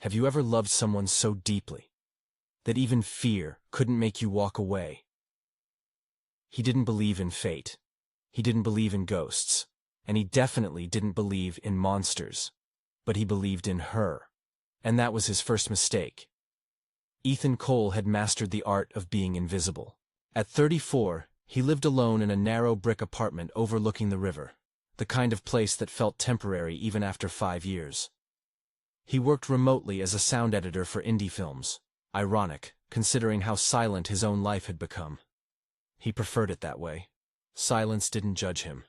Have you ever loved someone so deeply that even fear couldn't make you walk away? He didn't believe in fate. He didn't believe in ghosts. And he definitely didn't believe in monsters. But he believed in her. And that was his first mistake. Ethan Cole had mastered the art of being invisible. At 34, he lived alone in a narrow brick apartment overlooking the river, the kind of place that felt temporary even after 5 years. He worked remotely as a sound editor for indie films. Ironic, considering how silent his own life had become. He preferred it that way. Silence didn't judge him.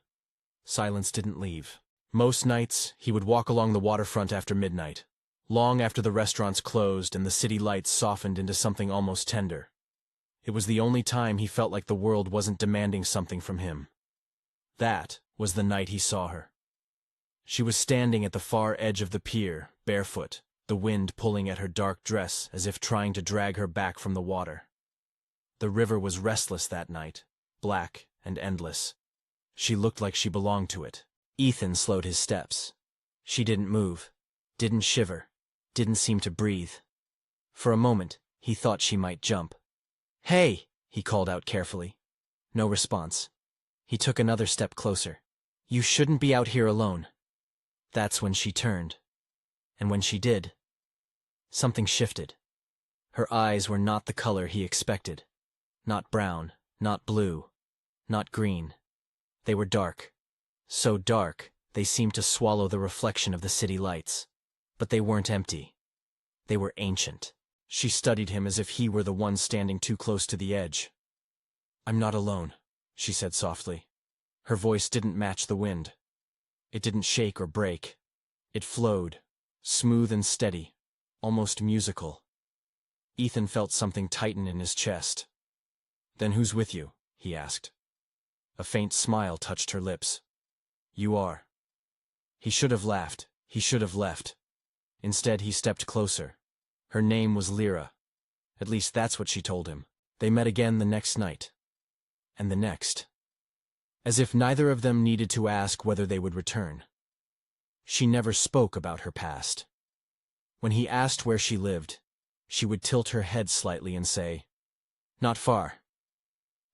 Silence didn't leave. Most nights, he would walk along the waterfront after midnight, long after the restaurants closed and the city lights softened into something almost tender. It was the only time he felt like the world wasn't demanding something from him. That was the night he saw her. She was standing at the far edge of the pier, barefoot, the wind pulling at her dark dress as if trying to drag her back from the water. The river was restless that night, black and endless. She looked like she belonged to it. Ethan slowed his steps. She didn't move, didn't shiver, didn't seem to breathe. For a moment, he thought she might jump. "Hey!" he called out carefully. No response. He took another step closer. "You shouldn't be out here alone." That's when she turned. And when she did, something shifted. Her eyes were not the color he expected. Not brown, not blue, not green. They were dark. So dark, they seemed to swallow the reflection of the city lights. But they weren't empty. They were ancient. She studied him as if he were the one standing too close to the edge. "I'm not alone," she said softly. Her voice didn't match the wind. It didn't shake or break. It flowed, smooth and steady, almost musical. Ethan felt something tighten in his chest. "Then who's with you?" he asked. A faint smile touched her lips. "You are." He should have laughed. He should have left. Instead, he stepped closer. Her name was Lyra. At least that's what she told him. They met again the next night. And the next. As if neither of them needed to ask whether they would return. She never spoke about her past. When he asked where she lived, she would tilt her head slightly and say, "Not far."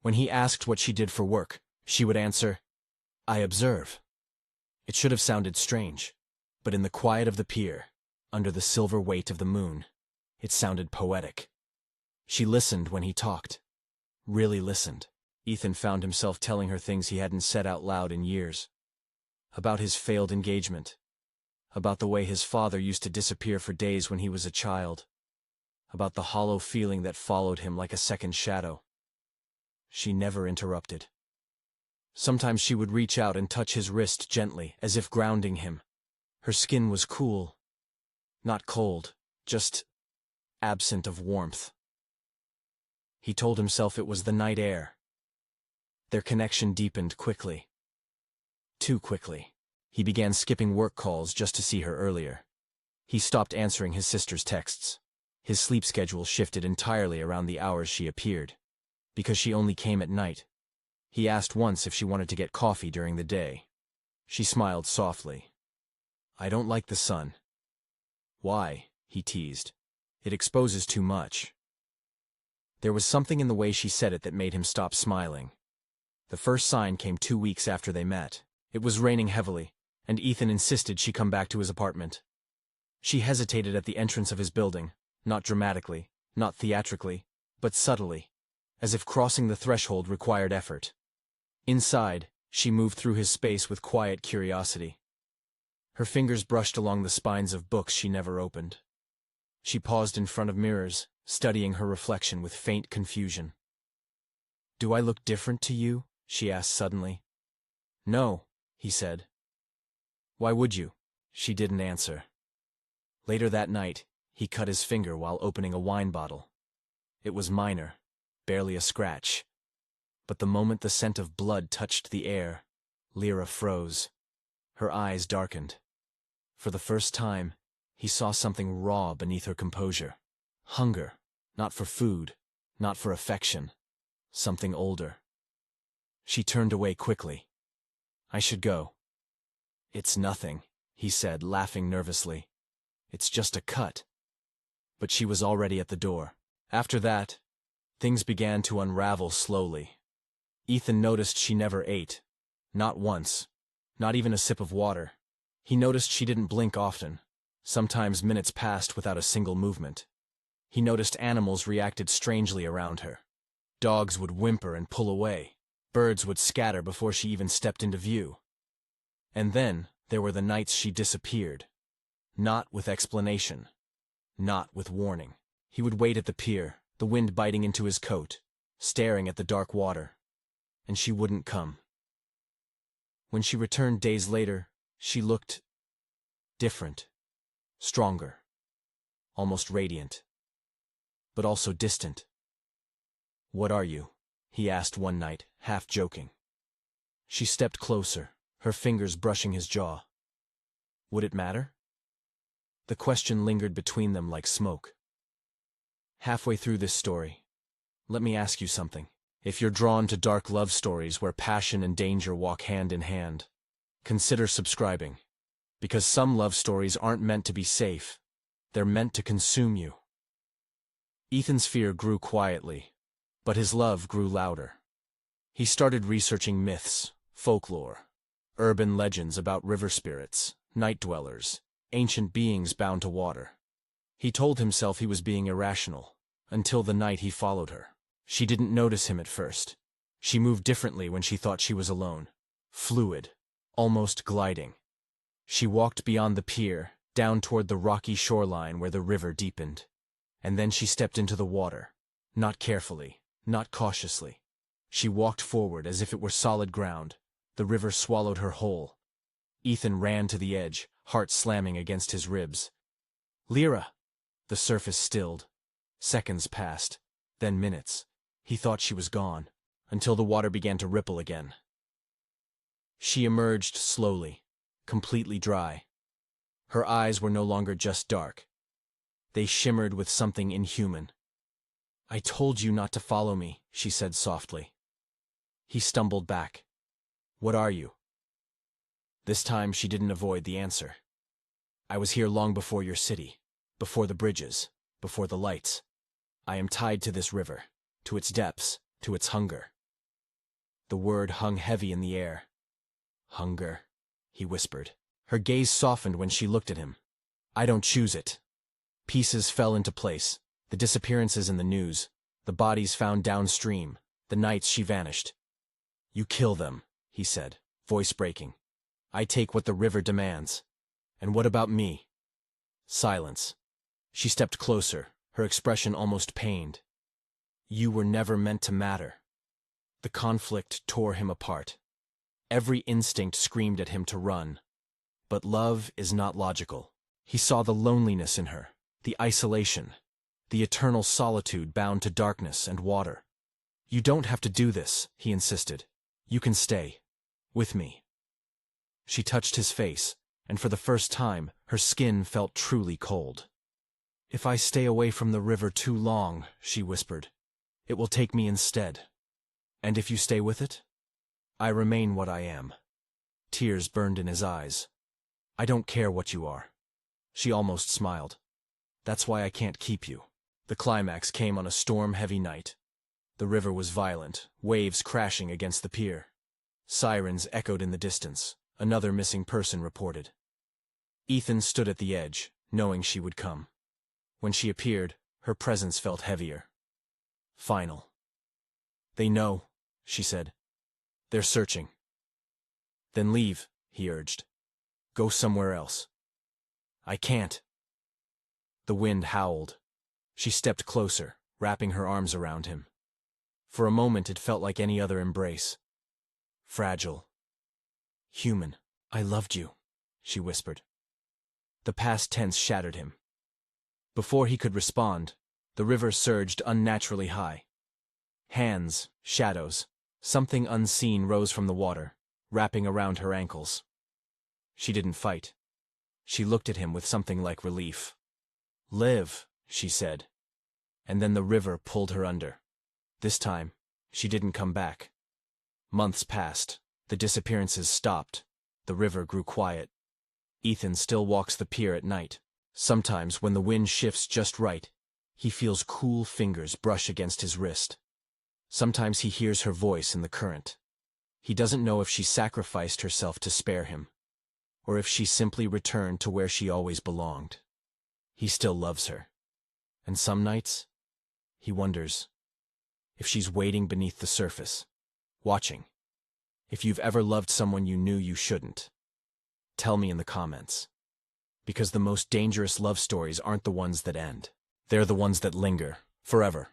When he asked what she did for work, she would answer, "I observe." It should have sounded strange, but in the quiet of the pier, under the silver weight of the moon, it sounded poetic. She listened when he talked. Really listened. Ethan found himself telling her things he hadn't said out loud in years. About his failed engagement. About the way his father used to disappear for days when he was a child. About the hollow feeling that followed him like a second shadow. She never interrupted. Sometimes she would reach out and touch his wrist gently, as if grounding him. Her skin was cool. Not cold, just absent of warmth. He told himself it was the night air. Their connection deepened quickly. Too quickly. He began skipping work calls just to see her earlier. He stopped answering his sister's texts. His sleep schedule shifted entirely around the hours she appeared. Because she only came at night. He asked once if she wanted to get coffee during the day. She smiled softly. "I don't like the sun." "Why?" he teased. "It exposes too much." There was something in the way she said it that made him stop smiling. The first sign came 2 weeks after they met. It was raining heavily, and Ethan insisted she come back to his apartment. She hesitated at the entrance of his building, not dramatically, not theatrically, but subtly, as if crossing the threshold required effort. Inside, she moved through his space with quiet curiosity. Her fingers brushed along the spines of books she never opened. She paused in front of mirrors, studying her reflection with faint confusion. "Do I look different to you?" she asked suddenly. "No," he said. "Why would you?" She didn't answer. Later that night, he cut his finger while opening a wine bottle. It was minor, barely a scratch. But the moment the scent of blood touched the air, Lyra froze. Her eyes darkened. For the first time, he saw something raw beneath her composure. Hunger, not for food, not for affection. Something older. She turned away quickly. "I should go." "It's nothing," he said, laughing nervously. "It's just a cut." but she was already at the door. After that, things began to unravel slowly. Ethan noticed she never ate. Not once. Not even a sip of water. He noticed she didn't blink often. Sometimes minutes passed without a single movement. He noticed animals reacted strangely around her. Dogs would whimper and pull away. Birds would scatter before she even stepped into view. And then there were the nights she disappeared. Not with explanation. Not with warning. He would wait at the pier, the wind biting into his coat, staring at the dark water. And she wouldn't come. When she returned days later, she looked different, stronger, almost radiant, but also distant. "What are you?" he asked one night, half joking. She stepped closer, her fingers brushing his jaw. Would it matter? The question lingered between them like smoke. Halfway through this story, let me ask you something. If you're drawn to dark love stories where passion and danger walk hand in hand, consider subscribing. Because some love stories aren't meant to be safe. They're meant to consume you. Ethan's fear grew quietly, but his love grew louder. He started researching myths, folklore, urban legends about river spirits, night dwellers, ancient beings bound to water. He told himself he was being irrational, until the night he followed her. She didn't notice him at first. She moved differently when she thought she was alone. Fluid, almost gliding. She walked beyond the pier, down toward the rocky shoreline where the river deepened. And then she stepped into the water. Not carefully, not cautiously. She walked forward as if it were solid ground. The river swallowed her whole. Ethan ran to the edge, heart slamming against his ribs. "Lyra!" The surface stilled. Seconds passed, then minutes. He thought she was gone, until the water began to ripple again. She emerged slowly, completely dry. Her eyes were no longer just dark. They shimmered with something inhuman. "I told you not to follow me," she said softly. He stumbled back. "What are you?" This time she didn't avoid the answer. "I was here long before your city, before the bridges, before the lights. I am tied to this river, to its depths, to its hunger." The word hung heavy in the air. "Hunger," he whispered. Her gaze softened when she looked at him. "I don't choose it." Pieces fell into place, the disappearances in the news, the bodies found downstream, the nights she vanished. "You kill them," he said, voice breaking. "I take what the river demands. And what about me?" Silence. She stepped closer, her expression almost pained. "You were never meant to matter." The conflict tore him apart. Every instinct screamed at him to run. But love is not logical. He saw the loneliness in her, the isolation, the eternal solitude bound to darkness and water. "You don't have to do this," he insisted. "You can stay. With me." She touched his face, and for the first time, her skin felt truly cold. "If I stay away from the river too long," she whispered, "it will take me instead. And if you stay with it, I remain what I am." Tears burned in his eyes. "I don't care what you are." She almost smiled. "That's why I can't keep you." The climax came on a storm-heavy night. The river was violent, waves crashing against the pier. Sirens echoed in the distance. Another missing person reported. Ethan stood at the edge, knowing she would come. When she appeared, her presence felt heavier. Final. "They know," she said. "They're searching." "Then leave," he urged. "Go somewhere else." "I can't." The wind howled. She stepped closer, wrapping her arms around him. For a moment it felt like any other embrace. Fragile. Human. "I loved you," she whispered. The past tense shattered him. Before he could respond, the river surged unnaturally high. Hands, shadows, something unseen rose from the water, wrapping around her ankles. She didn't fight. She looked at him with something like relief. "Live," she said. And then the river pulled her under. This time, she didn't come back. Months passed. The disappearances stopped. The river grew quiet. Ethan still walks the pier at night, Sometimes, when the wind shifts just right, he feels cool fingers brush against his wrist. Sometimes he hears her voice in the current. He doesn't know if she sacrificed herself to spare him, or if she simply returned to where she always belonged. He still loves her. And some nights, he wonders if she's waiting beneath the surface, watching. If you've ever loved someone you knew you shouldn't, tell me in the comments. Because the most dangerous love stories aren't the ones that end. They're the ones that linger, forever.